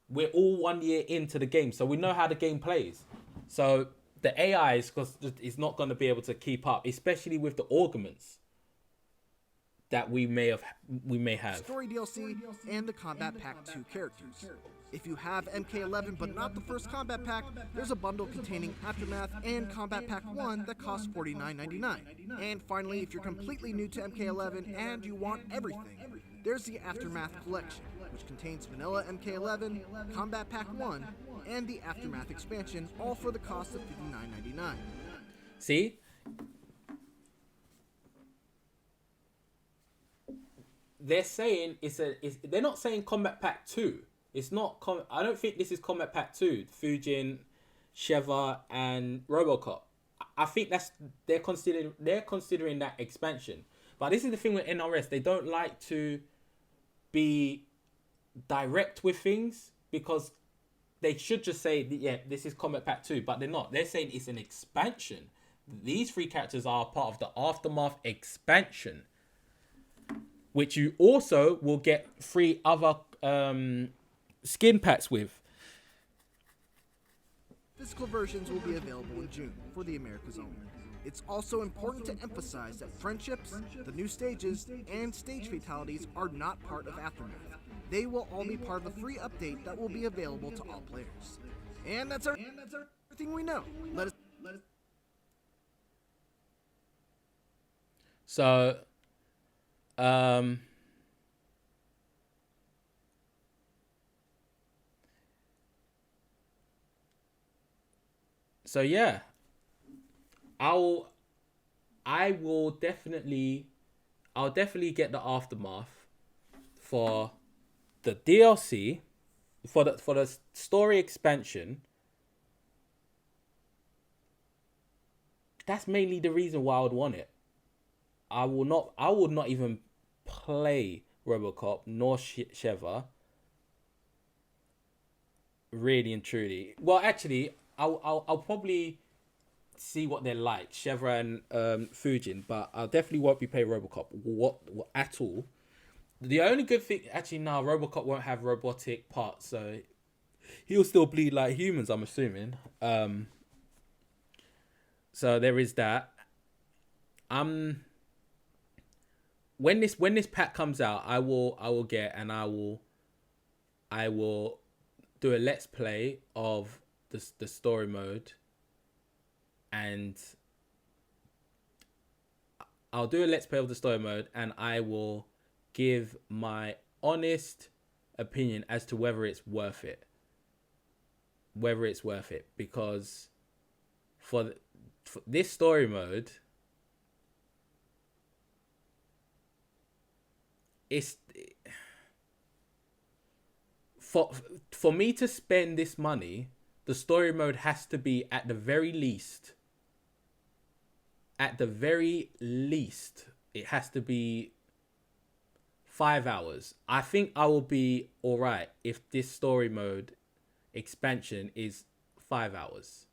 we're all 1 year into the game, so we know how the game plays. So the AI is not going to be able to keep up, especially with the augments that we may have. Story DLC and the Combat Pack 2 characters. If you have MK11 but not the first Combat Pack, there's a bundle containing Aftermath and Combat Pack 1 that costs $49.99. And finally, if you're completely new to MK11 and you want everything, there's the Aftermath Collection, which contains vanilla MK11, Combat Pack 1, and the Aftermath expansion, all for the cost of $59.99. See? They're saying they're not saying Combat Pack 2. It's not. I don't think this is Combat Pack 2. Fujin, Sheva, and RoboCop. I think they're considering that expansion. But this is the thing with NRS. They don't like to be direct with things, because they should just say, yeah, this is Combat Pack 2, but they're not. They're saying it's an expansion. These three characters are part of the Aftermath expansion, which you also will get 3 other skin packs with. Physical versions will be available in June for the Americas only. It's also important to emphasize that friendships, the new stages, and stage fatalities are not part of Aftermath. They will all be part of the free update that will be available to all players. And that's everything we know. Let us. So, So yeah, I'll I will definitely I'll definitely get the aftermath for the DLC, for the story expansion. That's mainly the reason why I would want it. I would not even play RoboCop nor Sheva. Really and truly. Well, actually, I'll probably see what they're like, Sheva and Fujin, but I definitely won't be playing RoboCop what at all. The only good thing, actually, no, RoboCop won't have robotic parts, so he'll still bleed like humans, I'm assuming. So there is that. When this pack comes out, I will get, and I will do a let's play of the story mode, and I'll do a let's play of the story mode, and I will give my honest opinion as to whether it's worth it. Because for this story mode, it's for me to spend this money, the story mode has to be at the very least, it has to be 5 hours. I think I will be all right if this story mode expansion is 5 hours.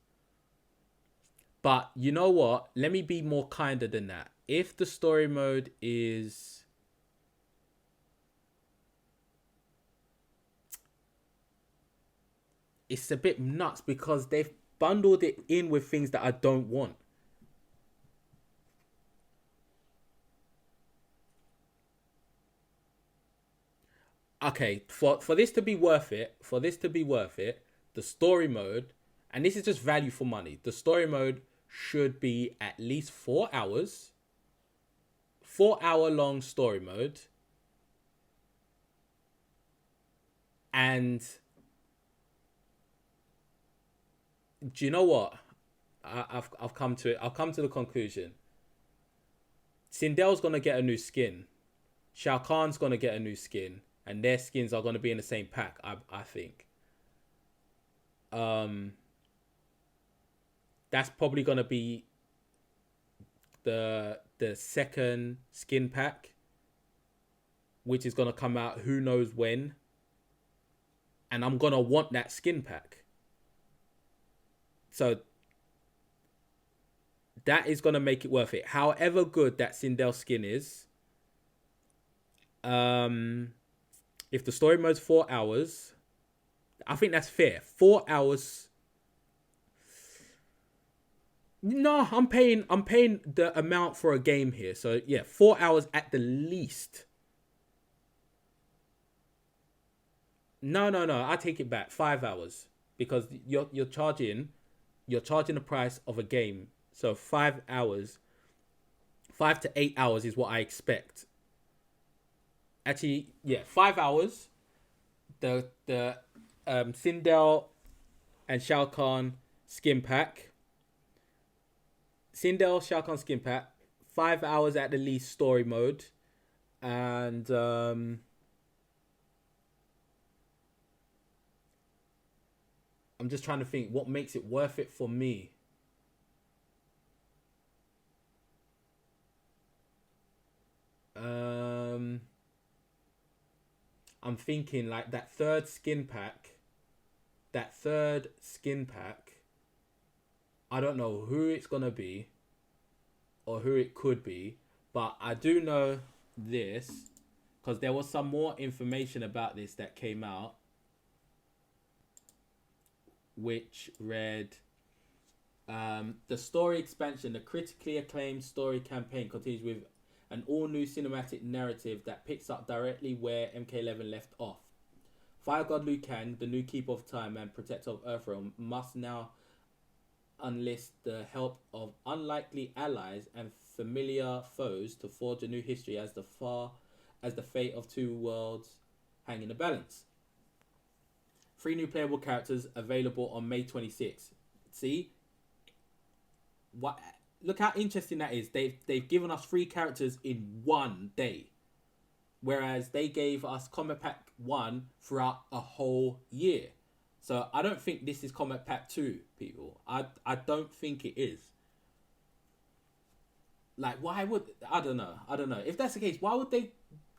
But you know what? Let me be more kinder than that. If the story mode is... It's a bit nuts because they've bundled it in with things that I don't want. Okay, for this to be worth it, the story mode, and this is just value for money, the story mode should be at least 4 hours. 4-hour long story mode. And do you know what? I've come to it. I've come to the conclusion. Sindel's gonna get a new skin. Shao Kahn's gonna get a new skin, and their skins are gonna be in the same pack. I think. That's probably gonna be the second skin pack, which is gonna come out who knows when. And I'm gonna want that skin pack. So that is going to make it worth it. However good that Sindel skin is, if the story mode's 4 hours, I think that's fair. 4 hours. No, I'm paying the amount for a game here. So yeah, 4 hours at the least. No, I take it back. 5 hours, because you're charging the price of a game. So 5 hours, 5 to 8 hours is what I expect. Actually, yeah, 5 hours. The Sindel and Shao Kahn skin pack. Sindel, Shao Kahn skin pack. 5 hours at the least story mode. And I'm just trying to think what makes it worth it for me. I'm thinking like that third skin pack. I don't know who it's gonna be or who it could be, but I do know this because there was some more information about this that came out, which read, the story expansion, the critically acclaimed story campaign, continues with an all-new cinematic narrative that picks up directly where MK11 left off. Fire God Liu Kang, the new Keeper of Time and Protector of Earthrealm, must now enlist the help of unlikely allies and familiar foes to forge a new history as the fate of two worlds hang in the balance. 3 new playable characters available on May 26th. See? what? Look how interesting that is. They've given us 3 characters in one day, whereas they gave us Combat Pack 1 throughout a whole year. So I don't think this is Combat Pack 2, people. I don't think it is. Like, why would... I don't know. If that's the case, why would they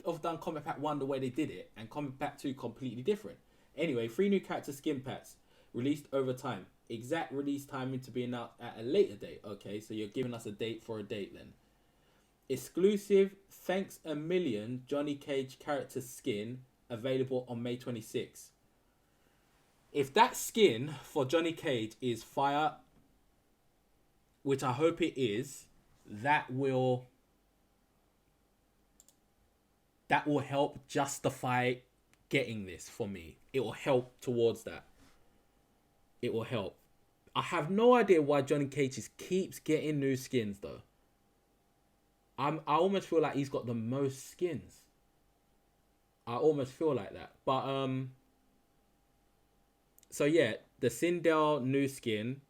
have done Combat Pack 1 the way they did it and Combat Pack 2 completely different? Anyway, 3 new character skin packs released over time. Exact release timing to be announced at a later date. Okay, so you're giving us a date for a date then. Exclusive Thanks a Million Johnny Cage character skin available on May 26th. If that skin for Johnny Cage is fire, which I hope it is, that will help justify getting this for me. It will help towards that. It will help. I have no idea why Johnny Cage keeps getting new skins though. I almost feel like he's got the most skins. I almost feel like that. But so yeah, the Sindel new skin.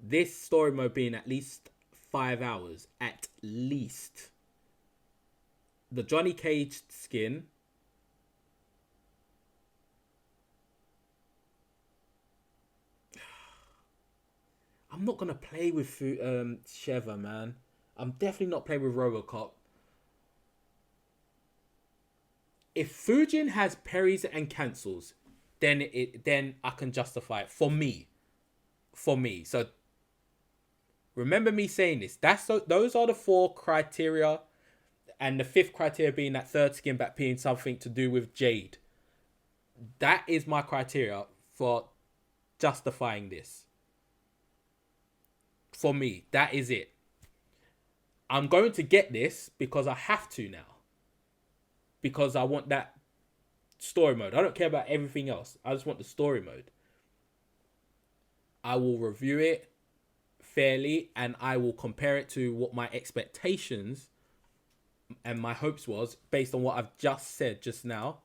This story mode being at least 5 hours. At least. The Johnny Cage skin. I'm not going to play with Sheva, man. I'm definitely not playing with Robocop. If Fujin has parries and cancels, then I can justify it for me. So remember me saying this. Those are the 4 criteria, and the 5th criteria being that 3rd skin back being something to do with Jade. That is my criteria for justifying this. For me, that is it. I'm going to get this because I have to now. Because I want that story mode. I don't care about everything else. I just want the story mode. I will review it fairly and I will compare it to what my expectations and my hopes was based on what I've just said just now.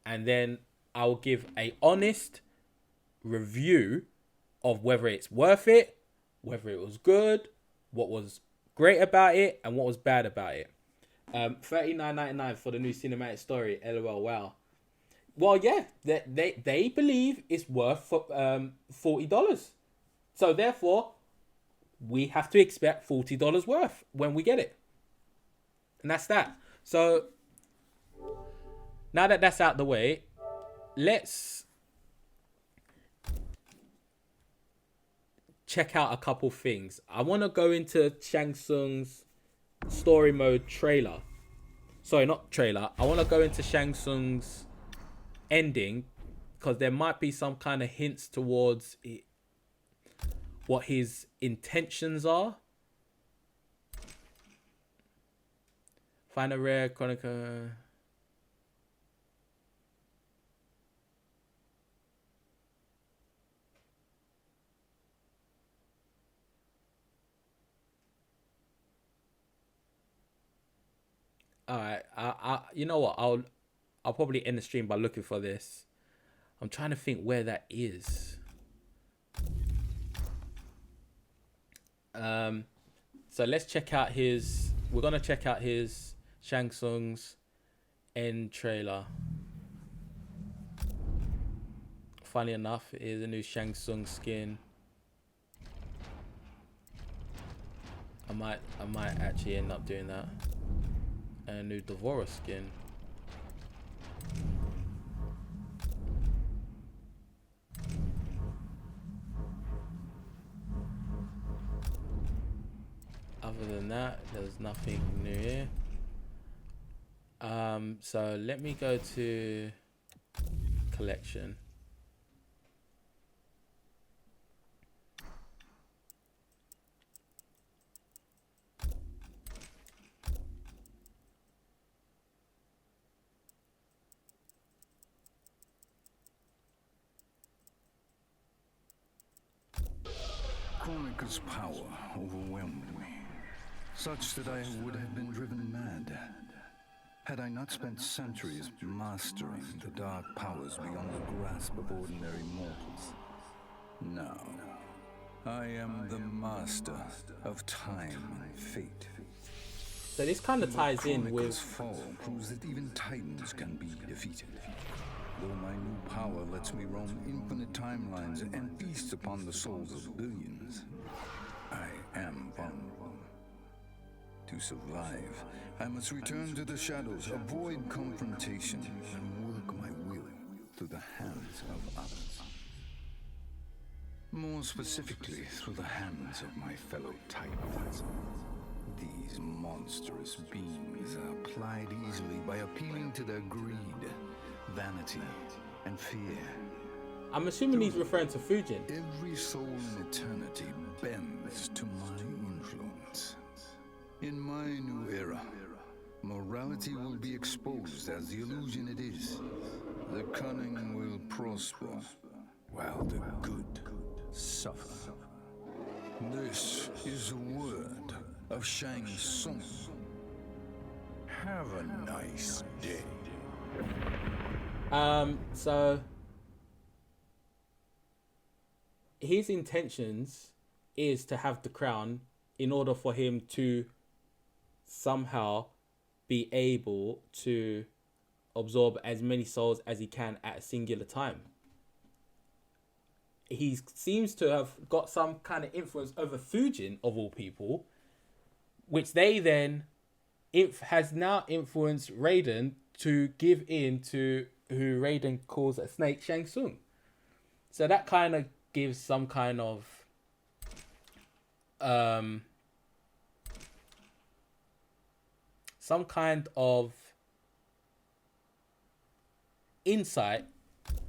And then I will give a honest review of whether it's worth it, whether it was good, what was great about it, and what was bad about it. $39.99 for the new cinematic story. LOL. Wow. Well, yeah, they believe it's worth $40. So therefore, we have to expect $40 worth when we get it, and that's that. So now that that's out the way, let's check out a couple things. I want to go into Shang Tsung's story mode trailer. Sorry, not trailer. I want to go into Shang Tsung's ending because there might be some kind of hints towards what his intentions are. Find a rare Chronicle. All right, I you know what? I'll probably end the stream by looking for this. I'm trying to think where that is. So let's check out his. We're gonna check out his Shang Tsung's end trailer. Funny enough, here's a new Shang Tsung skin. I might actually end up doing that. And a new Devora skin. Other than that, there's nothing new here. So let me go to collection. Kronika's power overwhelmed me, such that I would have been driven mad had I not spent centuries mastering the dark powers beyond the grasp of ordinary mortals. Now, I am the master of time and fate. So this kind of ties in Chronicle's with fall proves that even titans can be defeated. Though my new power lets me roam infinite timelines and feast upon the souls of billions, I am vulnerable. To survive, I must return to the shadows, avoid confrontation, and work my will through the hands of others. More specifically, through the hands of my fellow titans. These monstrous beings are plied easily by appealing to their greed, vanity, and fear. I'm assuming he's referring to Fujin. Every soul in eternity bends to my influence. In my new era, morality will be exposed as the illusion it is. The cunning will prosper, while the good suffer. This is the word of Shang Tsung. Have a nice day. So his intentions is to have the crown in order for him to somehow be able to absorb as many souls as he can at a singular time. He seems to have got some kind of influence over Fujin, of all people, which they then has now influenced Raiden to give in to who Raiden calls a snake, Shang Tsung. So that kind of gives some kind of insight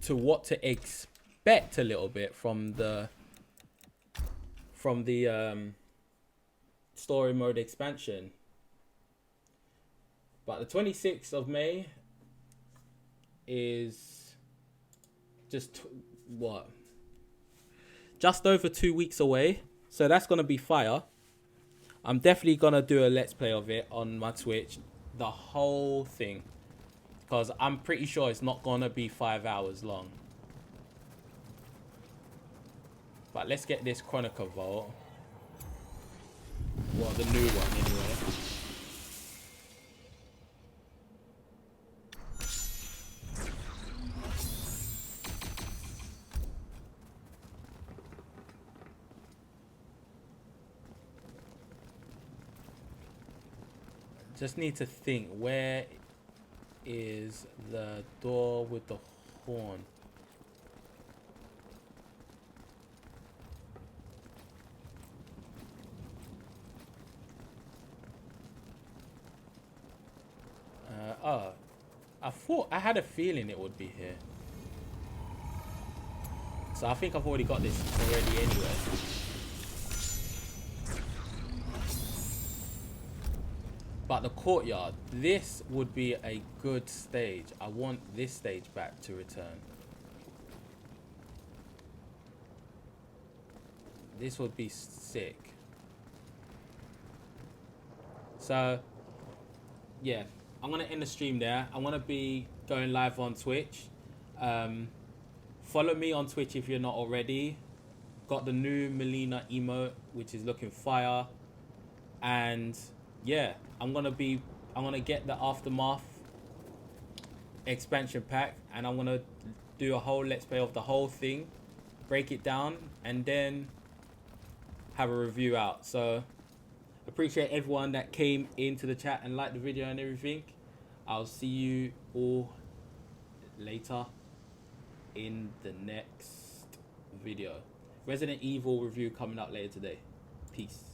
to what to expect a little bit from the story mode expansion. But the 26th of May is just just over 2 weeks away, so that's gonna be fire. I'm definitely gonna do a let's play of it on my Twitch, the whole thing, because I'm pretty sure it's not gonna be 5 hours long. But let's get this Chronicle Vault. Well, the new one anyway. Just need to think, where is the door with the horn? I had a feeling it would be here. So I think I've already got this already anyway. But the courtyard, this would be a good stage. I want this stage back to return. This would be sick. So, yeah, I'm going to end the stream there. I'm going to be going live on Twitch. Follow me on Twitch if you're not already. Got the new Melina emote, which is looking fire. And yeah, I'm gonna get the Aftermath expansion pack, and I'm gonna do a whole let's play of the whole thing, break it down, and then have a review out. So appreciate everyone that came into the chat and liked the video and everything. I'll see you all later in the next video. Resident Evil review coming out later today. Peace.